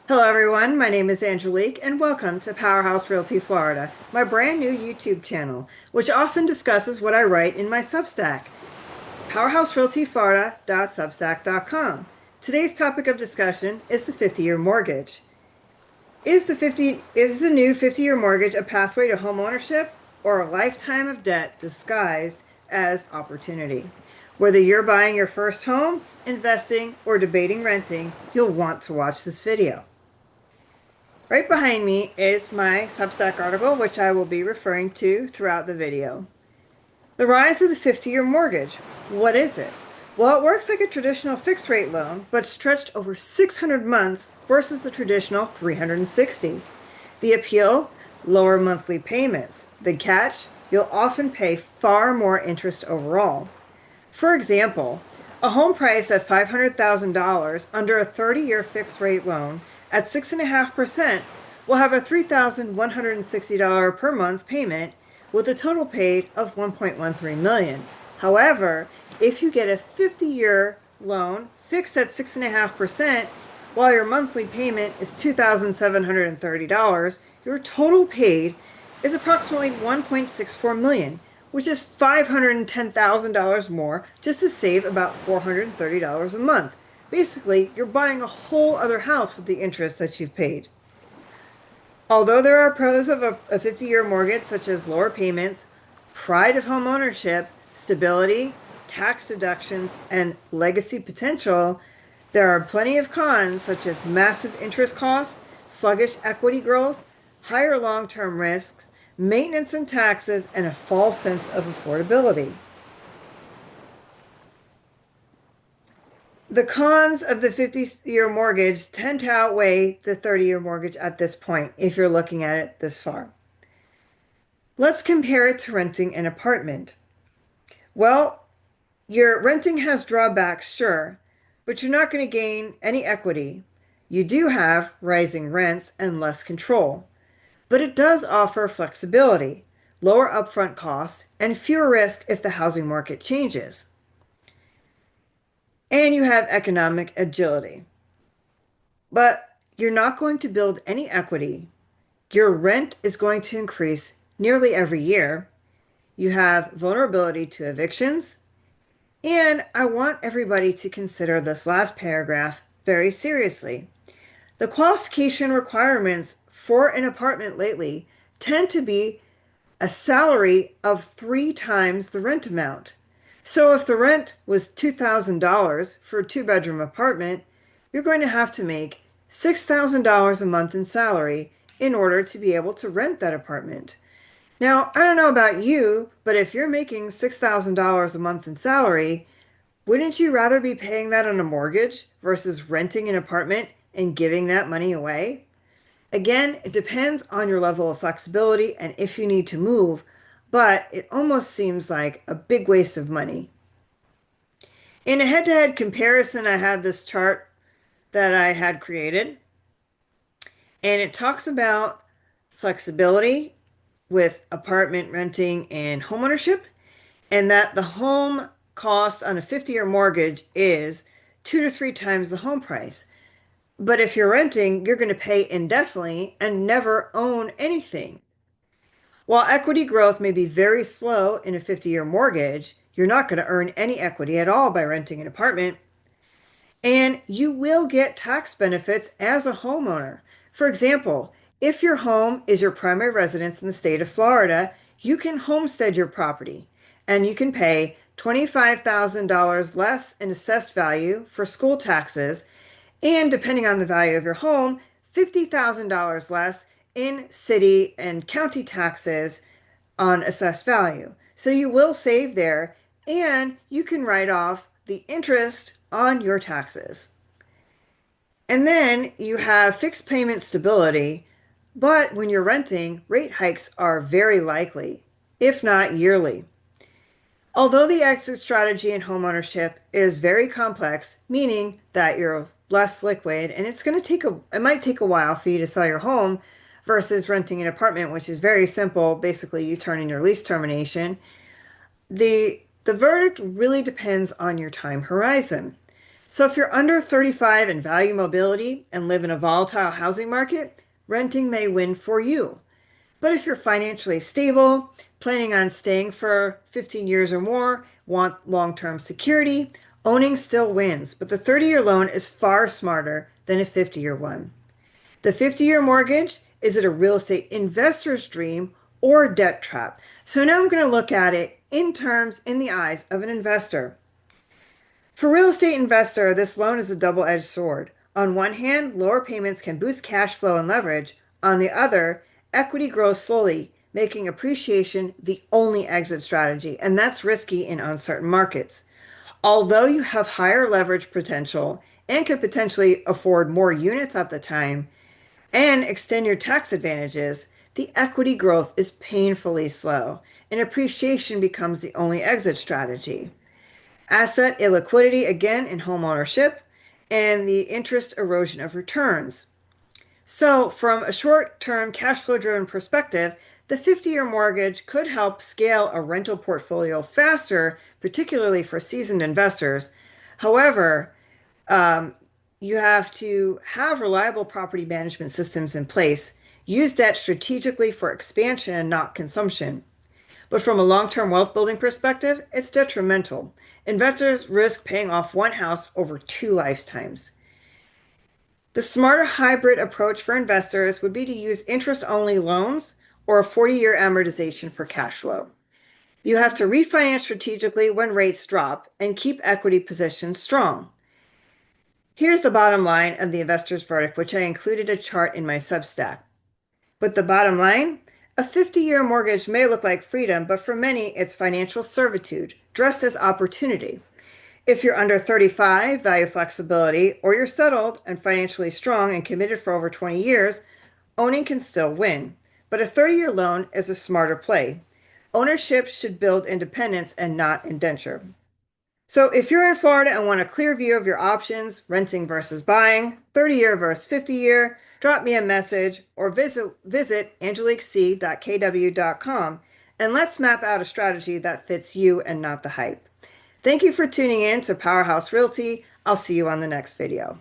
Hello everyone, my name is Angelique and welcome to Powerhouse Realty Florida, my brand new YouTube channel, which often discusses what I write in my Substack, powerhouserealtyflorida.substack.com. Today's topic of discussion is the 50-year mortgage. Is the new 50-year mortgage a pathway to home ownership or a lifetime of debt disguised as opportunity? Whether you're buying your first home, investing, or debating renting, you'll want to watch this video. Right behind me is my Substack article, which I will be referring to throughout the video. The rise of the 50-year mortgage. What is it? Well, it works like a traditional fixed rate loan, but stretched over 600 months versus the traditional 360. The appeal? Lower monthly payments. The catch? You'll often pay far more interest overall. For example, a home price at $500,000 under a 30-year fixed rate loan at 6.5% will have a $3,160 per month payment with a total paid of $1.13 million. However, if you get a 50-year loan fixed at 6.5%, while your monthly payment is $2,730, your total paid is approximately $1.64 million, which is $510,000 more just to save about $430 a month. Basically, you're buying a whole other house with the interest that you've paid. Although there are pros of a 50-year mortgage, such as lower payments, pride of home ownership, stability, tax deductions, and legacy potential, there are plenty of cons, such as massive interest costs, sluggish equity growth, higher long-term risks, maintenance and taxes, and a false sense of affordability. The cons of the 50-year mortgage tend to outweigh the 30-year mortgage at this point, if you're looking at it this far. Let's compare it to renting an apartment. Well, your renting has drawbacks, sure, but you're not going to gain any equity. You do have rising rents and less control, but it does offer flexibility, lower upfront costs, and fewer risk if the housing market changes. And you have economic agility. But you're not going to build any equity. Your rent is going to increase nearly every year. You have vulnerability to evictions. And I want everybody to consider this last paragraph very seriously. The qualification requirements for an apartment lately tend to be a salary of 3 times the rent amount. So if the rent was $2,000 for a 2-bedroom apartment, you're going to have to make $6,000 a month in salary in order to be able to rent that apartment. Now, I don't know about you, but if you're making $6,000 a month in salary, wouldn't you rather be paying that on a mortgage versus renting an apartment and giving that money away? Again, it depends on your level of flexibility and if you need to move, but it almost seems like a big waste of money. In a head-to-head comparison, I had this chart that I had created, and it talks about flexibility with apartment renting and homeownership, and that the home cost on a 50-year mortgage is 2 to 3 times the home price. But if you're renting, you're going to pay indefinitely and never own anything. While equity growth may be very slow in a 50-year mortgage, you're not going to earn any equity at all by renting an apartment. And you will get tax benefits as a homeowner. For example, if your home is your primary residence in the state of Florida, you can homestead your property and you can pay $25,000 less in assessed value for school taxes, and depending on the value of your home, $50,000 less in city and county taxes on assessed value. So you will save there, and you can write off the interest on your taxes. And then you have fixed payment stability, but when you're renting, rate hikes are very likely, if not yearly. Although the exit strategy in homeownership is very complex, meaning that you're less liquid and it might take a while for you to sell your home versus renting an apartment, which is very simple. Basically, you turn in your lease termination. The verdict really depends on your time horizon. So if you're under 35 and value mobility and live in a volatile housing market, renting may win for you. But if you're financially stable, planning on staying for 15 years or more, want long-term security, owning still wins. But the 30-year loan is far smarter than a 50-year one. The 50-year mortgage, is it a real estate investor's dream or a debt trap? So now I'm going to look at it in the eyes of an investor. For real estate investor, this loan is a double-edged sword. On one hand, lower payments can boost cash flow and leverage. On the other, equity grows slowly, making appreciation the only exit strategy, and that's risky in uncertain markets. Although you have higher leverage potential and could potentially afford more units at the time and extend your tax advantages, the equity growth is painfully slow, and appreciation becomes the only exit strategy. Asset illiquidity again in home ownership, and the interest erosion of returns. So, from a short term cash flow driven perspective, the 50-year mortgage could help scale a rental portfolio faster, particularly for seasoned investors. However, um, you have to have reliable property management systems in place, use debt strategically for expansion and not consumption. But from a long term wealth building perspective, it's detrimental. Investors risk paying off one house over two lifetimes. The smarter hybrid approach for investors would be to use interest only loans or a 40-year amortization for cash flow. You have to refinance strategically when rates drop and keep equity positions strong. Here's the bottom line of the investor's verdict, which I included a chart in my Substack. But the bottom line, a 50-year mortgage may look like freedom, but for many, it's financial servitude, dressed as opportunity. If you're under 35, value flexibility, or you're settled and financially strong and committed for over 20 years, owning can still win. But a 30-year loan is a smarter play. Ownership should build independence and not indenture. So if you're in Florida and want a clear view of your options, renting versus buying, 30-year versus 50-year, drop me a message or visit angeliquec.kw.com and let's map out a strategy that fits you and not the hype. Thank you for tuning in to Powerhouse Realty. I'll see you on the next video.